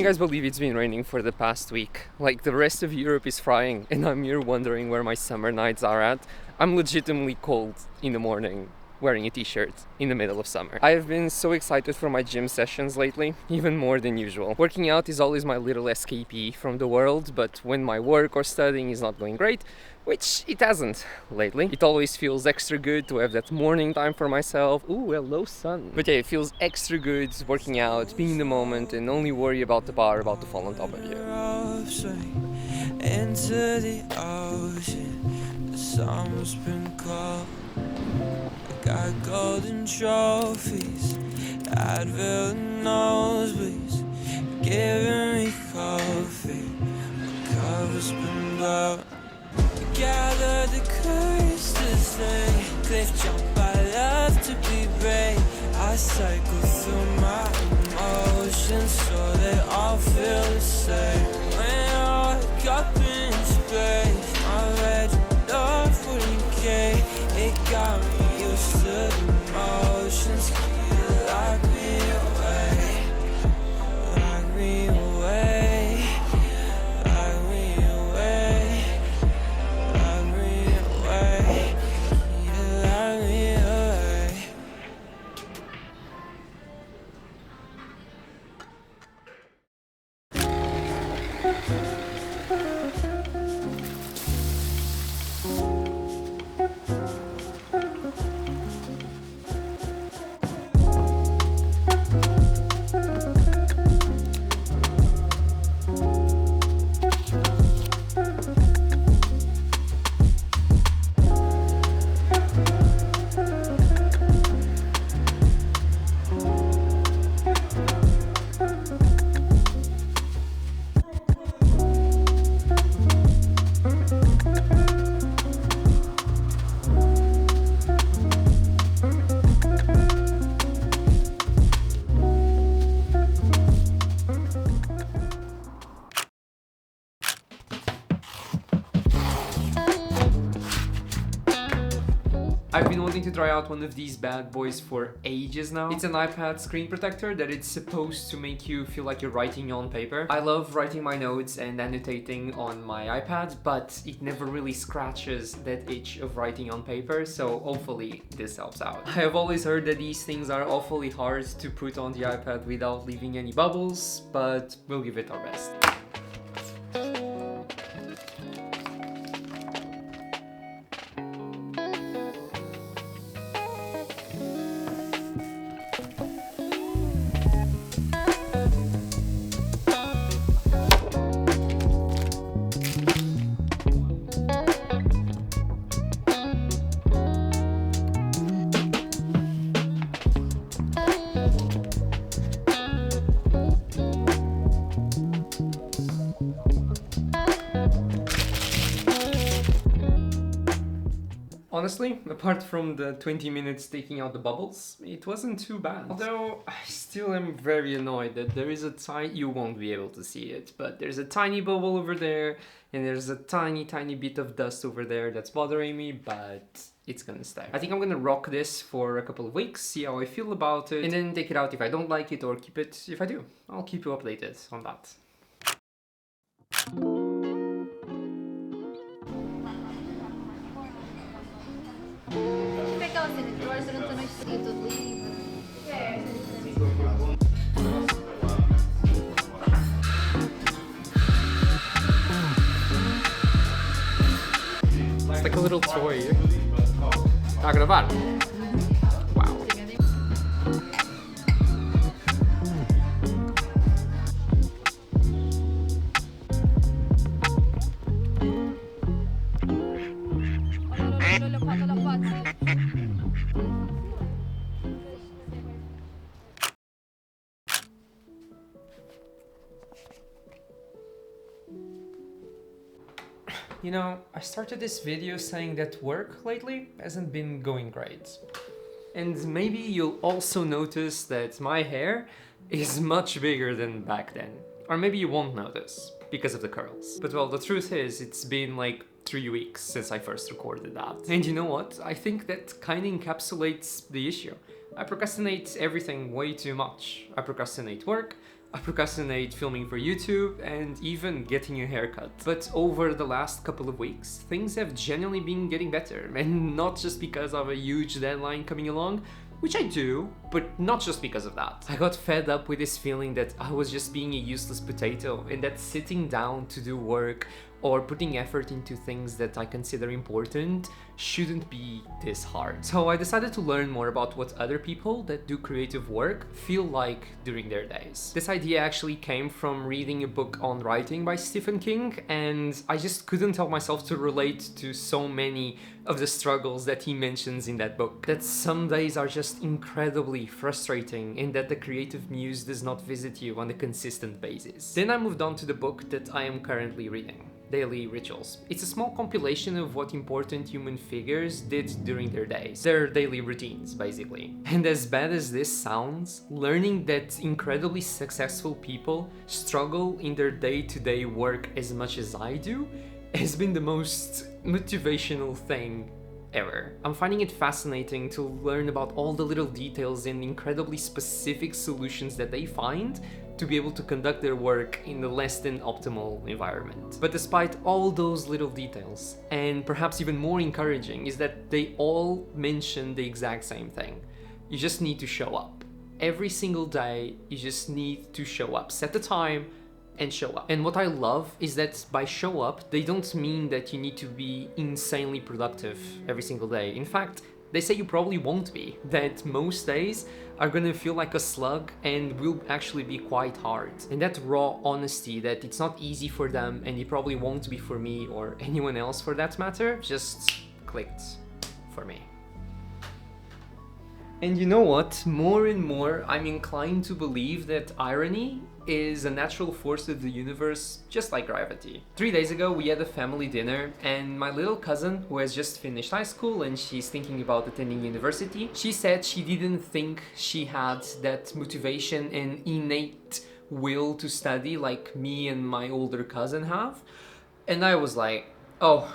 guys believe it's been raining for the past week? Like, the rest of Europe is frying and I'm here wondering where my summer nights are at. I'm legitimately cold in the morning wearing a t-shirt in the middle of summer. I have been so excited for my gym sessions lately, even more than usual. Working out is always my little escapee from the world, but when my work or studying is not going great, which it hasn't lately, it always feels extra good to have that morning time for myself. Ooh, hello sun. But yeah, it feels extra good working out, being in the moment, and only worry about the bar about to fall on top of you. Into the ocean, the summer's been cold. Got golden trophies, Advil and nosebleeds, giving me coffee, my cup has been blown. Gather the courage to say, cliff jump, I love to be brave. I cycle through my emotions so they all feel the same. When I wake up in space, my red door 40K, it got me used to the motions. You lock me away, lock me away, lock me away, lock me away, you lock me away. I've been wanting to try out one of these bad boys for ages now. It's an iPad screen protector that it's supposed to make you feel like you're writing on paper. I love writing my notes and annotating on my iPad, but it never really scratches that itch of writing on paper, so hopefully this helps out. I have always heard that these things are awfully hard to put on the iPad without leaving any bubbles, but we'll give it our best. Honestly, apart from the 20 minutes taking out the bubbles, it wasn't too bad. Although, I still am very annoyed that there is a you won't be able to see it, but there's a tiny bubble over there, and there's a tiny bit of dust over there that's bothering me, but it's gonna stay. I think I'm gonna rock this for a couple of weeks, see how I feel about it, and then take it out if I don't like it, or keep it if I do. I'll keep you updated on that. It's like a little toy. Tá a gravar? Wow. You know, I started this video saying that work lately hasn't been going great. And maybe you'll also notice that my hair is much bigger than back then. Or maybe you won't notice because of the curls. But well, the truth is, it's been like 3 weeks since I first recorded that. And you know what? I think that kind of encapsulates the issue. I procrastinate everything way too much. I procrastinate work, I procrastinate filming for YouTube and even getting a haircut. But over the last couple of weeks, things have genuinely been getting better, and not just because of a huge deadline coming along, which I do, but not just because of that. I got fed up with this feeling that I was just being a useless potato and that sitting down to do work or putting effort into things that I consider important shouldn't be this hard. So I decided to learn more about what other people that do creative work feel like during their days. This idea actually came from reading a book on writing by Stephen King, and I just couldn't help myself to relate to so many of the struggles that he mentions in that book. That some days are just incredibly frustrating and that the creative muse does not visit you on a consistent basis. Then I moved on to the book that I am currently reading, Daily Rituals. It's a small compilation of what important human figures did during their days, their daily routines, basically. And as bad as this sounds, learning that incredibly successful people struggle in their day-to-day work as much as I do has been the most motivational thing ever. I'm finding it fascinating to learn about all the little details and incredibly specific solutions that they find to be able to conduct their work in a less than optimal environment. But despite all those little details, and perhaps even more encouraging, is that they all mention the exact same thing. You just need to show up. Every single day, you just need to show up. Set the time and show up. And what I love is that by show up, they don't mean that you need to be insanely productive every single day. In fact, they say you probably won't be, that most days are gonna feel like a slug and will actually be quite hard. And that raw honesty that it's not easy for them and it probably won't be for me or anyone else for that matter, just clicked for me. And you know what? More and more, I'm inclined to believe that irony is a natural force of the universe, just like gravity. 3 days ago, we had a family dinner, and my little cousin, who has just finished high school and she's thinking about attending university, she said she didn't think she had that motivation and innate will to study like me and my older cousin have. And I was like, oh,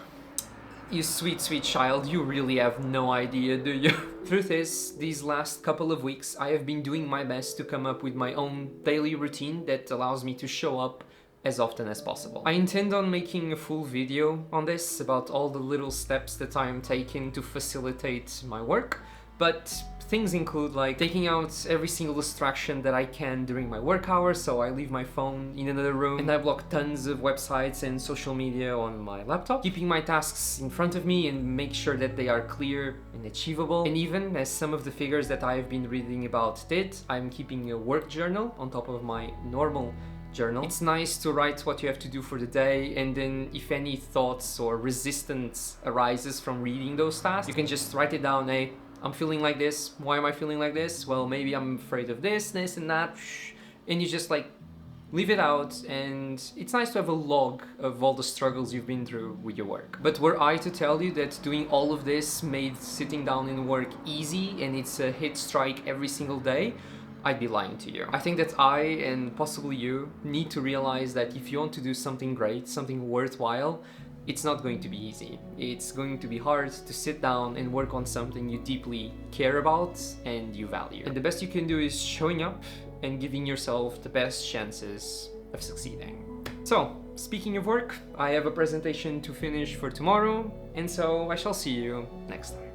you sweet, sweet child, you really have no idea, do you? Truth is, these last couple of weeks, I have been doing my best to come up with my own daily routine that allows me to show up as often as possible. I intend on making a full video on this about all the little steps that I am taking to facilitate my work, but things include like taking out every single distraction that I can during my work hours, so I leave my phone in another room and I block tons of websites and social media on my laptop, keeping my tasks in front of me and make sure that they are clear and achievable. And even as some of the figures that I've been reading about did, I'm keeping a work journal on top of my normal journal. It's nice to write what you have to do for the day, and then if any thoughts or resistance arises from reading those tasks, you can just write it down. Hey, I'm feeling like this. Why am I feeling like this? Well, maybe I'm afraid of this and that. And you just like leave it out, and it's nice to have a log of all the struggles you've been through with your work. But were I to tell you that doing all of this made sitting down and work easy and it's a hit strike every single day, I'd be lying to you. I think that I, and possibly you, need to realize that if you want to do something great, something worthwhile, it's not going to be easy. It's going to be hard to sit down and work on something you deeply care about and you value. And the best you can do is showing up and giving yourself the best chances of succeeding. So, speaking of work, I have a presentation to finish for tomorrow, and so I shall see you next time.